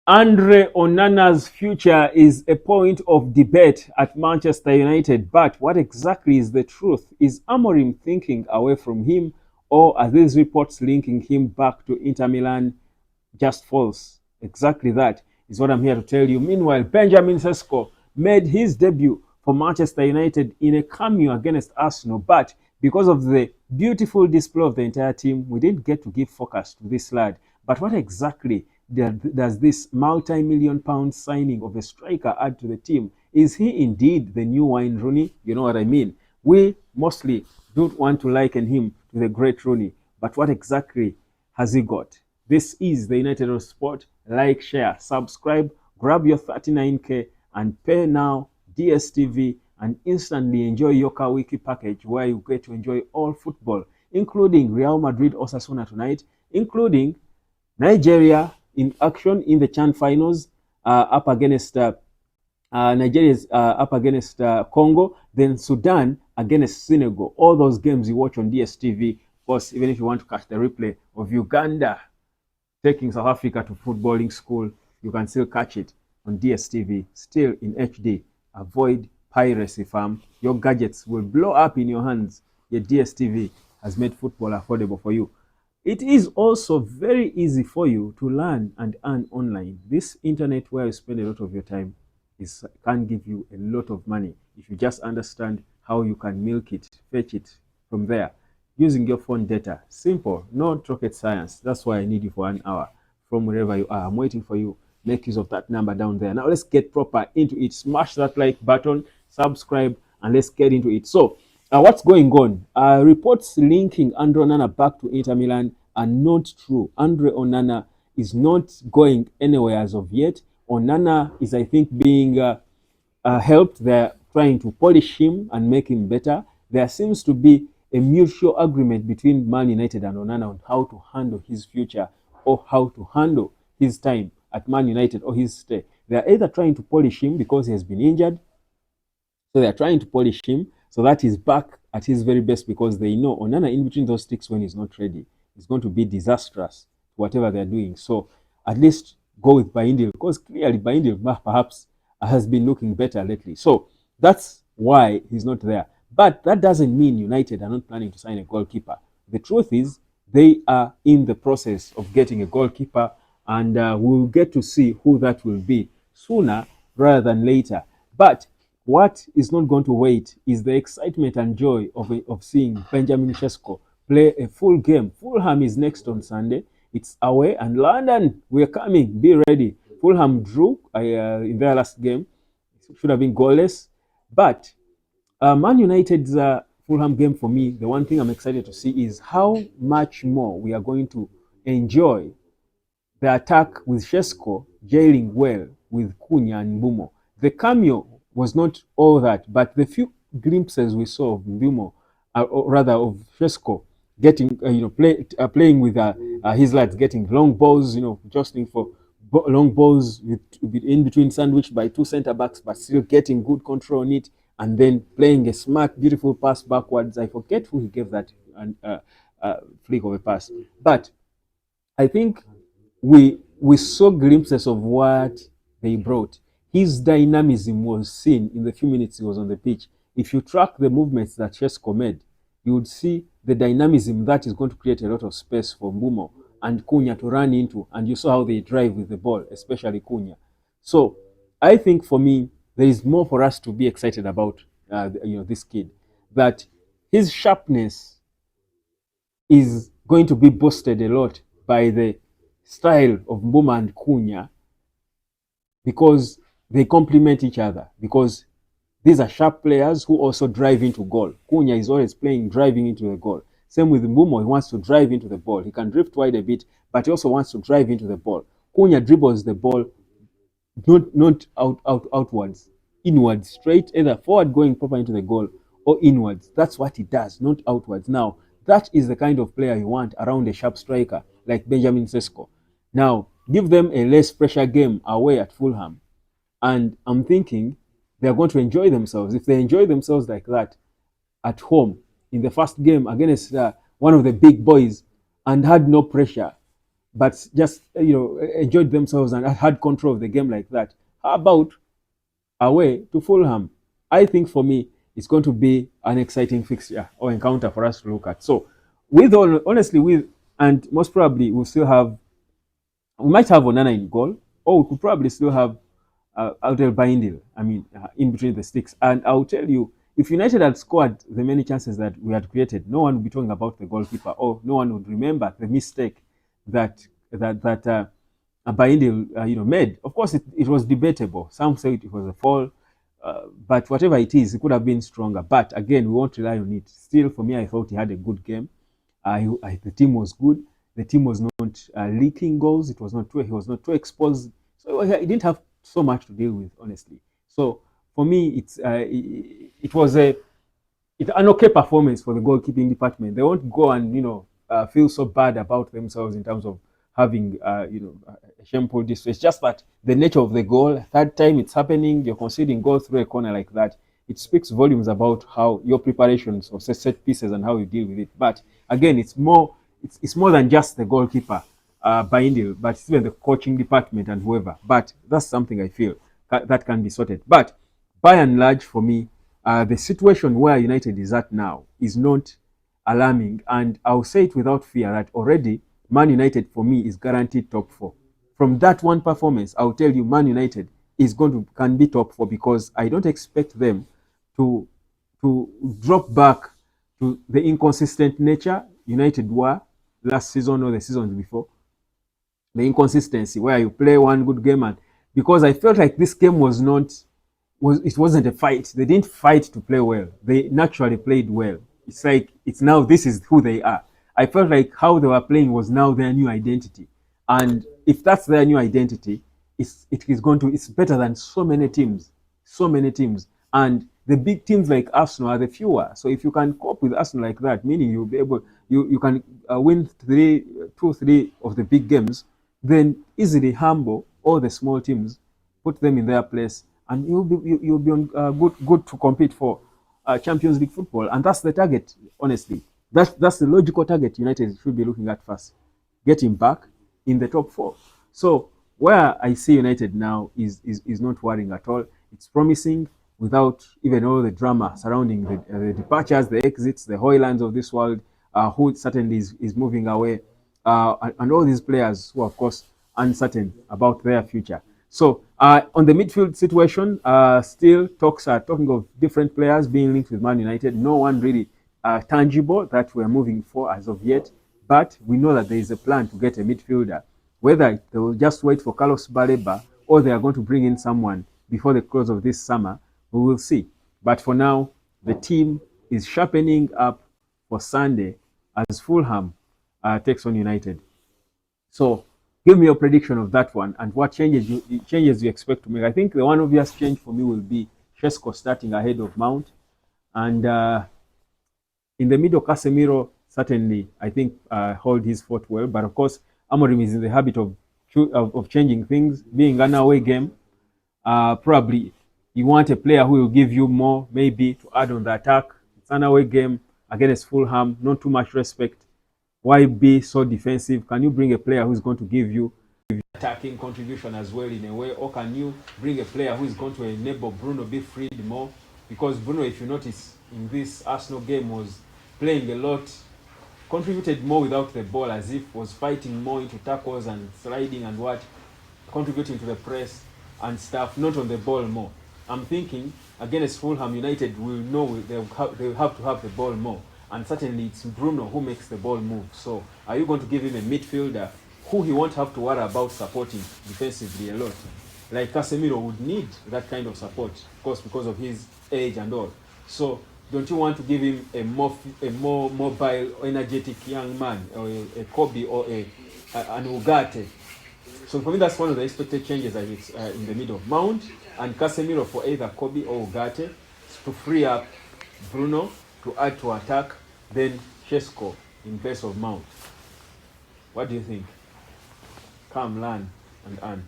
Andre Onana's future is a point of debate at Manchester United, but what exactly is the truth? Is Amorim thinking away from him, or are these reports linking him back to Inter Milan just false? Exactly that is what I'm here to tell you. Meanwhile, Benjamin Sesko made his debut for Manchester United in a cameo against Arsenal, but because of the beautiful display of the entire team, we didn't get to give focus to this lad. But what exactly does this multi-million pound signing of a striker add to the team? Is he indeed the new Wayne Rooney? You know what I mean? We mostly don't want to liken him to the great Rooney, but what exactly has he got? This is the United of Sport. Like, share, subscribe, grab your 39k and pay now DSTV and instantly enjoy your Wiki package where you get to enjoy all football, including Real Madrid Osasuna tonight, including Nigeria in action in the CHAN finals up against Nigeria's up against Congo, then Sudan against Senegal. All those games you watch on DSTV. Of course, even if you want to catch the replay of Uganda taking South Africa to footballing school, you can still catch it on DSTV, still in HD. Avoid piracy, fam. Your gadgets will blow up in your hands. Your DSTV has made football affordable for you. It is also very easy for you to learn and earn online. This internet where you spend a lot of your time can give you a lot of money if you just understand how you can milk it, fetch it from there using your phone data. Simple, no rocket science. That's why I need you for an hour from wherever you are. I'm waiting for you. Make use of that number down there. Now let's get proper into it. Smash that like button, subscribe, and let's get into it. So, what's going on? Reports linking Andre Onana back to Inter Milan are not true. Andre Onana is not going anywhere as of yet. Onana is, I think, being helped. They're trying to polish him and make him better. There seems to be a mutual agreement between Man United and Onana on how to handle his future or how to handle his time at Man United or his stay. They're either trying to polish him because he has been injured, so they're trying to polish him so that he's back at his very best, because they know Onana in between those sticks when he's not ready is going to be disastrous, whatever they're doing. So at least go with Baindil, because clearly Baindil perhaps has been looking better lately. So that's why he's not there. But that doesn't mean United are not planning to sign a goalkeeper. The truth is they are in the process of getting a goalkeeper, and we'll get to see who that will be sooner rather than later. But what is not going to wait is the excitement and joy of seeing Benjamin Cesco play a full game. Fulham is next on Sunday. It's away, and London, we're coming. Be ready. Fulham drew in their last game. It should have been goalless. But Man United's Fulham game, for me, the one thing I'm excited to see is how much more we are going to enjoy the attack with Cesco gelling well with Cunha and Mbumo. The cameo was not all that, but the few glimpses we saw of Mbumo, or rather of Cesco, getting playing with his lads, getting long balls, jostling for long balls in between, sandwiched by two centre backs, but still getting good control on it, and then playing a smart, beautiful pass backwards. I forget who he gave that flick of a pass, but I think we saw glimpses of what they brought. His dynamism was seen in the few minutes he was on the pitch. If you track the movements that Cesco made, you would see the dynamism that is going to create a lot of space for Mbumo and Cunha to run into, and you saw how they drive with the ball, especially Cunha. So I think for me, there is more for us to be excited about. This kid, that his sharpness is going to be boosted a lot by the style of Mbuma and Cunha, because they complement each other, because these are sharp players who also drive into goal. Cunha is always playing driving into the goal. Same with Mbumo, he wants to drive into the ball. He can drift wide a bit, but he also wants to drive into the ball. Cunha dribbles the ball not outwards, inwards, straight, either forward going proper into the goal or inwards. That's what he does, not outwards. Now, that is the kind of player you want around a sharp striker like Benjamin Sesko. Now, give them a less pressure game away at Fulham, and I'm thinking they're going to enjoy themselves. If they enjoy themselves like that at home in the first game against one of the big boys and had no pressure, but just enjoyed themselves and had control of the game like that. How about away to Fulham? I think for me, it's going to be an exciting fixture or encounter for us to look at. So, with all honestly, with and most probably we might have Onana in goal, or we could probably still have Altel Bindil, in between the sticks. And I'll tell you, if United had scored the many chances that we had created, no one would be talking about the goalkeeper, or no one would remember the mistake that Bindil made. Of course, it was debatable. Some say it was a foul, but whatever it is, it could have been stronger. But again, we won't rely on it. Still, for me, I thought he had a good game. The team was good. The team was not leaking goals. He was not too exposed. So he didn't have so much to deal with, honestly. So for me, it was an okay performance for the goalkeeping department. They won't go and feel so bad about themselves in terms of having a shameful display. It's just that the nature of the goal. Third time it's happening, you're conceding goal through a corner like that. It speaks volumes about how your preparations of set pieces and how you deal with it. But again, it's more than just the goalkeeper, Bindil, but it's even the coaching department and whoever. But that's something I feel that can be sorted. But by and large, for me, the situation where United is at now is not alarming, and I'll say it without fear that already Man United for me is guaranteed top four. From that one performance, I'll tell you, Man United can be top four, because I don't expect them to drop back to the inconsistent nature United were last season or the seasons before. The inconsistency where you play one good game, and because I felt like this game it wasn't a fight. They didn't fight to play well. They naturally played well. It's like this is who they are. I felt like how they were playing was now their new identity. And if that's their new identity, it's better than so many teams. So many teams. And the big teams like Arsenal are the fewer. So if you can cope with Arsenal like that, meaning you'll be able, you can win 3 of the big games, then easily humble all the small teams, put them in their place, and you'll be on good to compete for Champions League football. And that's the target, honestly. That's the logical target United should be looking at first, getting back in the top four. So where I see United now is not worrying at all. It's promising without even all the drama surrounding the departures, the exits, the Hoylands of this world, who certainly is moving away, and all these players who are, of course, uncertain about their future. So on the midfield situation, still talks are talking of different players being linked with Man United. No one really tangible that we're moving for as of yet, but we know that there is a plan to get a midfielder. Whether they will just wait for Carlos Baleba or they are going to bring in someone before the close of this summer, we will see. But for now, the team is sharpening up for Sunday as Fulham takes on United. So give me your prediction of that one and what changes you expect to make. I think the one obvious change for me will be Cesco starting ahead of Mount, and in the middle, Casemiro certainly, I think, hold his fort well. But of course, Amorim is in the habit of changing things. Being an away game, probably you want a player who will give you more, maybe to add on the attack. It's an away game against Fulham, not too much respect. Why be so defensive? Can you bring a player who's going to give you attacking contribution as well in a way, or can you bring a player who is going to enable Bruno be freed more? Because Bruno, if you notice, in this Arsenal game was playing a lot, contributed more without the ball, as if was fighting more into tackles and sliding and contributing to the press and stuff, not on the ball more. I'm thinking against Fulham, United will know they'll have to have the ball more. And certainly it's Bruno who makes the ball move. So are you going to give him a midfielder who he won't have to worry about supporting defensively a lot? Like Casemiro would need that kind of support, of course, because of his age and all. So don't you want to give him a more mobile, energetic young man, or a Kobe or an Ugarte? So for me, that's one of the expected changes that it's in the middle. Mount and Casemiro for either Kobe or Ugarte to free up Bruno to add to attack, then Cesco in place of Mount. What do you think? Come, learn, and earn.